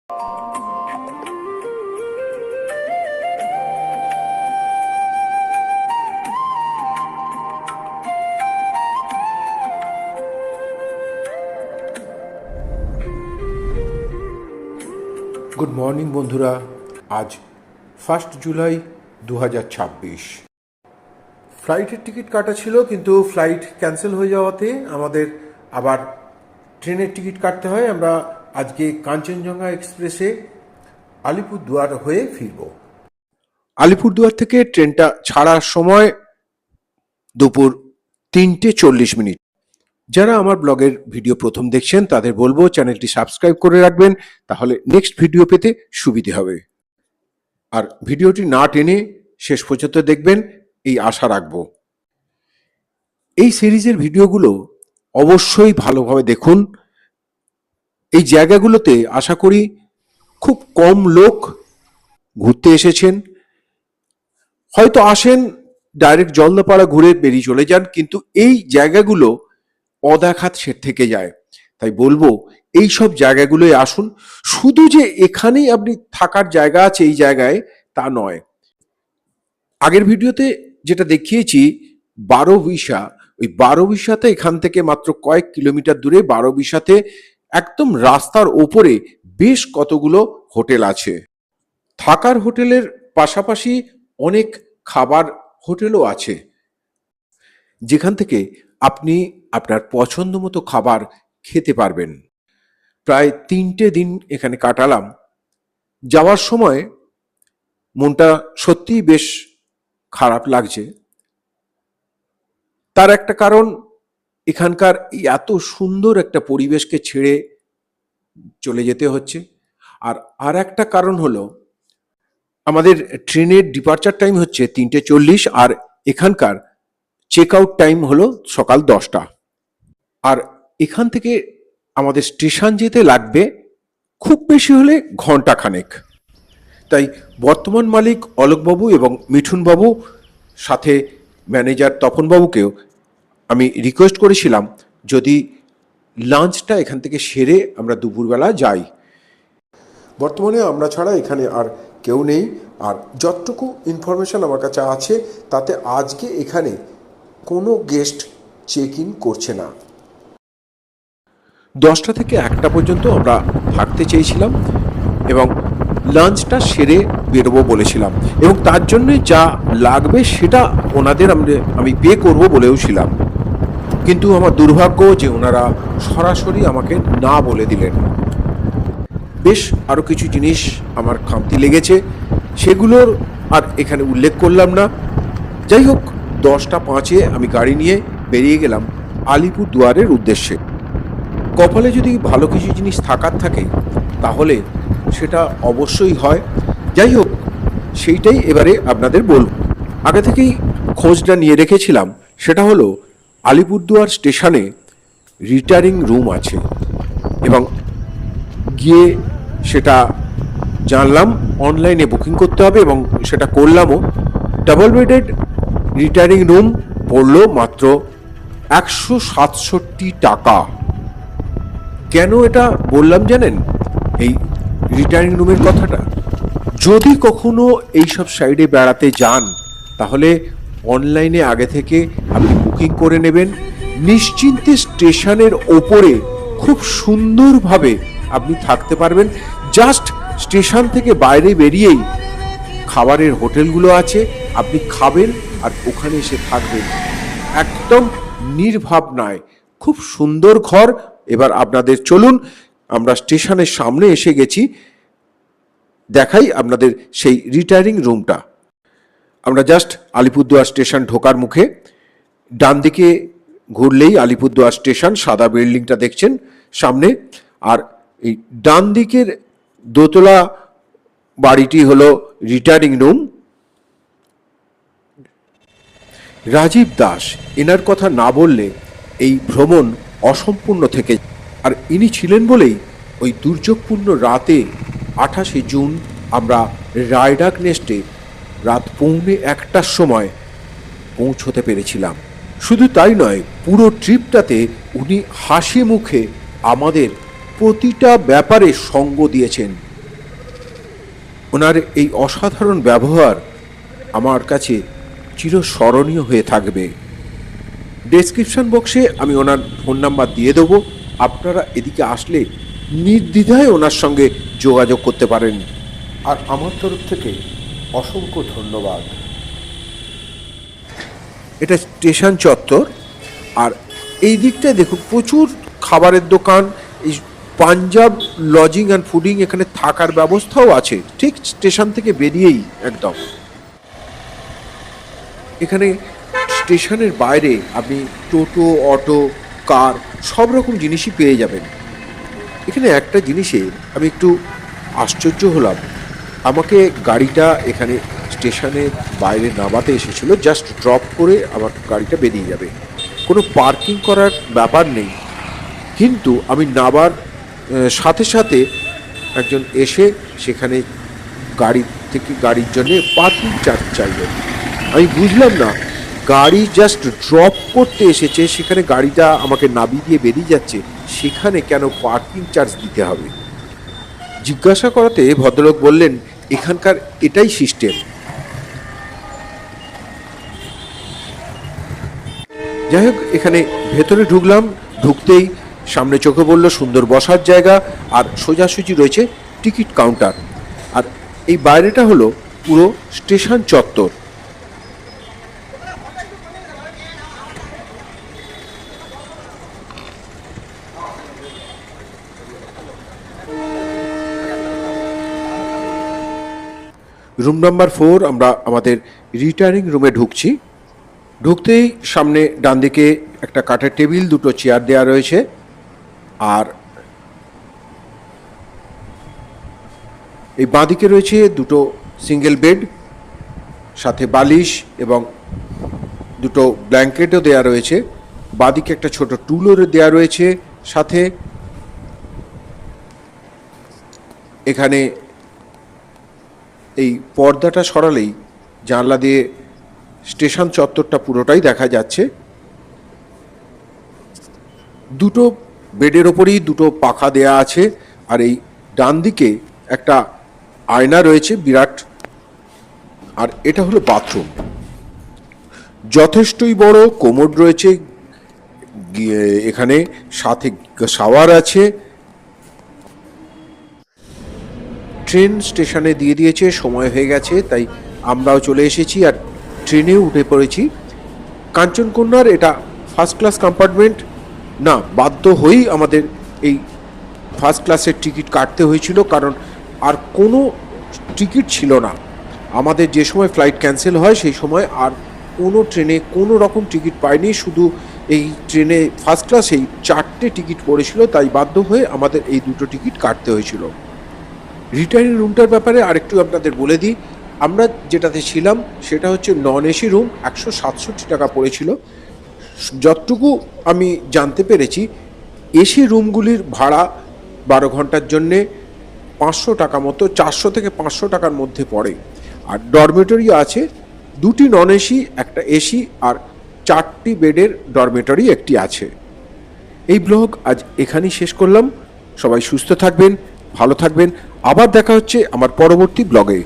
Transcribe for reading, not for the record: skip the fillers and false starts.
Good morning বন্ধুরা। আজ 1 জুলাই 2026। ফ্লাইটের টিকিট কাটা ছিল, কিন্তু ফ্লাইট ক্যান্সেল হয়ে যাওয়াতে আমাদের আবার ট্রেনের টিকিট কাটতে হয়। আমরা আজকে কাঞ্চনজঙ্ঘা এক্সপ্রেসে আলিপুরদুয়ার হয়ে ফিরব। আলিপুরদুয়ার থেকে ট্রেনটা ছাড়ার সময় দুপুর 3:40। যারা আমার ব্লগের ভিডিও প্রথম দেখছেন তাদের বলবো চ্যানেলটি সাবস্ক্রাইব করে রাখবেন, তাহলে নেক্সট ভিডিও পেতে সুবিধে হবে। আর ভিডিওটি না টেনে শেষ পর্যন্ত দেখবেন এই আশা রাখবো। এই সিরিজের ভিডিওগুলো অবশ্যই ভালোভাবে দেখুন। এই জায়গাগুলোতে আশা করি খুব কম লোক ঘুরতে এসেছেন, হয়তো আসেন ডাইরেক্ট জলদাপাড়া ঘুরে বেরিয়ে চলে যান, কিন্তু এই জায়গাগুলো অদেখাত সে থেকে যায়। তাই বলবো এই সব জায়গাগুলোয় আসুন। শুধু যে এখানেই আপনি থাকার জায়গা আছে এই জায়গায় তা নয়। আগের ভিডিওতে যেটা দেখিয়েছি বারোবিশা, ওই বারোবিশাতে এখান থেকে মাত্র কয়েক কিলোমিটার দূরে বারোবিশাতে একদম রাস্তার ওপরে বেশ কতগুলো হোটেল আছে। থাকার হোটেলের পাশাপাশি অনেক খাবার হোটেলও আছে, যেখান থেকে আপনি আপনার পছন্দ মতো খাবার খেতে পারবেন। প্রায় 3টে দিন এখানে কাটালাম। যাওয়ার সময় মনটা সত্যিই বেশ খারাপ লাগছে। তার একটা কারণ, এখানকার এত সুন্দর একটা পরিবেশকে ছেড়ে চলে যেতে হচ্ছে। আর একটা কারণ হলো আমাদের ট্রেনের ডিপার্চার টাইম হচ্ছে 3:40, আর এখানকার চেক আউট টাইম হলো সকাল 10টা। আর এখান থেকে আমাদের স্টেশন যেতে লাগবে খুব বেশি হলে ঘন্টাখানেক। তাই বর্তমান মালিক অলোকবাবু এবং মিঠুনবাবু সাথে ম্যানেজার তপনবাবুকেও আমি রিকোয়েস্ট করেছিলাম যদি লাঞ্চটা এখান থেকে সেরে আমরা দুপুরবেলা যাই। বর্তমানে আমরা ছাড়া এখানে আর কেউ নেই। আর যতটুকু ইনফরমেশন আমার কাছে আছে তাতে আজকে এখানে কোনো গেস্ট চেক ইন করছে না। 10টা থেকে 1টা পর্যন্ত আমরা থাকতে চেয়েছিলাম এবং লাঞ্চটা সেরে বেরোবো বলেছিলাম, এবং তার জন্য যা লাগবে সেটা ওনাদের আমি পে করব বলেও ছিলাম। কিন্তু আমার দুর্ভাগ্য যে ওনারা সরাসরি আমাকে না বলে দিলেন। বেশ আরও কিছু জিনিস আমার খামতি লেগেছে, সেগুলোর আর এখানে উল্লেখ করলাম না। যাই হোক, 10টা 5-এ আমি গাড়ি নিয়ে বেরিয়ে গেলাম আলিপুরদুয়ারের উদ্দেশ্যে। কপালে যদি ভালো কিছু জিনিস থাকার থাকে তাহলে সেটা অবশ্যই হয়। যাই হোক, সেইটাই এবারে আপনাদের বলব। আগে থেকেই খোঁজটা নিয়ে রেখেছিলাম, সেটা হলো আলিপুরদুয়ার স্টেশনে রিটায়ারিং রুম আছে, এবং গিয়ে সেটা জানলাম অনলাইনে বুকিং করতে হবে, এবং সেটা করলামও। ডাবল বেডেড রিটায়ারিং রুম পড়লো মাত্র 167 টাকা। কেন এটা বললাম জানেন, এই রিটায়ারিং রুমের কথাটা? যদি কখনো এইসব সাইডে বেড়াতে যান তাহলে অনলাইনে আগে থেকে আপনি বুকিং করে নেবেন। নিশ্চিন্তে স্টেশনের ওপরে খুব সুন্দরভাবে আপনি থাকতে পারবেন। জাস্ট স্টেশন থেকে বাইরে বেরিয়েই খাবারের হোটেলগুলো আছে, আপনি খাবেন আর ওখানে এসে থাকবেন। একদম নির্ভাবনায় খুব সুন্দর ঘর। এবার আপনাদের চলুন, আমরা স্টেশনের সামনে এসে গেছি, দেখাই আপনাদের সেই রিটায়ারিং রুমটা। আমরা জাস্ট আলিপুরদুয়ার স্টেশন ঢোকার মুখে ডান দিকে ঘুরলেই আলিপুরদুয়ার স্টেশন, সাদা বিল্ডিংটা দেখছেন সামনে। আর এই ডান দিকের দোতলা বাড়িটি হলো রিটায়ারিং রুম। রাজীব দাস, এনার কথা না বললে এই ভ্রমণ অসম্পূর্ণ থেকে। আর ইনি ছিলেন বলেই ওই দুর্যোগপূর্ণ রাতে 28শে জুন আমরা রায়ডাক নেস্টে রাত 1:45টার সময় পৌঁছতে পেরেছিলাম। শুধু তাই নয়, পুরো ট্রিপটাতে উনি হাসি মুখে আমাদের প্রতিটা ব্যাপারে সঙ্গ দিয়েছেন। ওনার এই অসাধারণ ব্যবহার আমার কাছে চিরস্মরণীয় হয়ে থাকবে। ডেসক্রিপশন বক্সে আমি ওনার ফোন নাম্বার দিয়ে দেবো, আপনারা এদিকে আসলে নির্দ্বিধায় ওনার সঙ্গে যোগাযোগ করতে পারেন। আর আমার তরফ থেকে অসংখ্য ধন্যবাদ। এটা স্টেশন চত্বর, আর এই দিকটায় দেখুন প্রচুর খাবারের দোকান, এই পাঞ্জাব লজিং অ্যান্ড ফুডিং, এখানে থাকার ব্যবস্থাও আছে ঠিক স্টেশন থেকে বেরিয়েই একদম। এখানে স্টেশনের বাইরে আপনি টোটো, অটো, কার সব রকম জিনিসই পেয়ে যাবেন। এখানে একটা জিনিসে আমি একটু আশ্চর্য হলাম, আমাকে গাড়িটা এখানে স্টেশনের বাইরে নামাতে এসেছিল, জাস্ট ড্রপ করে আমার গাড়িটা বেরিয়ে যাবে, কোনো পার্কিং করার ব্যাপার নেই। কিন্তু আমি নামার সাথে সাথে একজন এসে সেখানে গাড়ি থেকে গাড়ির জন্য পার্কিং চার্জ চাইলেন। আমি বুঝলাম না, গাড়ি জাস্ট ড্রপ করতে এসেছে, সেখানে গাড়িটা আমাকে নামিয়ে দিয়ে বেরিয়ে যাচ্ছে, সেখানে কেন পার্কিং চার্জ দিতে হবে? জিজ্ঞাসা করাতে ভদ্রলোক বললেন এখানকার এটাই সিস্টেম। যাই হোক, এখানে ভেতরে ঢুকলাম, ঢুকতেই সামনে চোখে পড়ল সুন্দর বসার জায়গা, আর সোজাসুজি রয়েছে টিকিট কাউন্টার। আর এই বাইরেটা হলো পুরো স্টেশন চত্বর। রুম নাম্বার 4, আমরা আমাদের রিটার্নিং রুমে ঢুকছি। ঢুকতেই সামনে ডান দিকে একটা কাঠের টেবিল, দুটো চেয়ার দেওয়া রয়েছে, আর এই বাঁদিকে রয়েছে দুটো সিঙ্গেল বেড, সাথে বালিশ এবং দুটো ব্ল্যাঙ্কেটও দেওয়া রয়েছে। বাঁদিকে একটা ছোট টুলও দেওয়া রয়েছে সাথে। এখানে এই পর্দাটা সরালেই জানলা দিয়ে স্টেশন চত্বরটা পুরোটাই দেখা যাচ্ছে। দুটো বেডের ওপরেই দুটো পাখা দেয়া আছে, আর এই ডান দিকে একটা আয়না রয়েছে বিরাট। আর এটা হলো বাথরুম, যথেষ্টই বড়, কোমোড রয়েছে এখানে, সাথে শাওয়ার আছে। ট্রেন স্টেশনে দিয়ে দিয়েছে, সময় হয়ে গেছে, তাই আমরাও চলে এসেছি আর ট্রেনেও উঠে পড়েছি। কাঞ্চনকন্যার এটা ফার্স্ট ক্লাস কম্পার্টমেন্ট না, বাধ্য হয়েই আমাদের এই ফার্স্ট ক্লাসের টিকিট কাটতে হয়েছিল, কারণ আর কোনো টিকিট ছিল না। আমাদের যে সময় ফ্লাইট ক্যান্সেল হয় সেই সময় আর কোনো ট্রেনে কোনো রকম টিকিট পাইনি, শুধু এই ট্রেনে ফার্স্ট ক্লাসেই 4টে টিকিট পড়েছিল, তাই বাধ্য হয়ে আমাদের এই দুটো টিকিট কাটতে হয়েছিল। রিটার্নিং রুমটার ব্যাপারে আরেকটু আপনাদের বলে দিই, আমরা যেটাতে ছিলাম সেটা হচ্ছে নন এসি রুম, 167 টাকা পড়েছিল। যতটুকু আমি জানতে পেরেছি, এসি রুমগুলির ভাড়া 12 ঘন্টার জন্যে 500 টাকা মতো, 400 থেকে 500 টাকার মধ্যে পড়ে। আর ডরমেটরি আছে, 2টি নন এসি, একটা এসি, আর 4টি বেডের ডরমেটরি একটি আছে। এই ব্লগ আজ এখানেই শেষ করলাম। সবাই সুস্থ থাকবেন, ভালো থাকবেন, আবার দেখা হচ্ছে আমার পরবর্তী ব্লগে।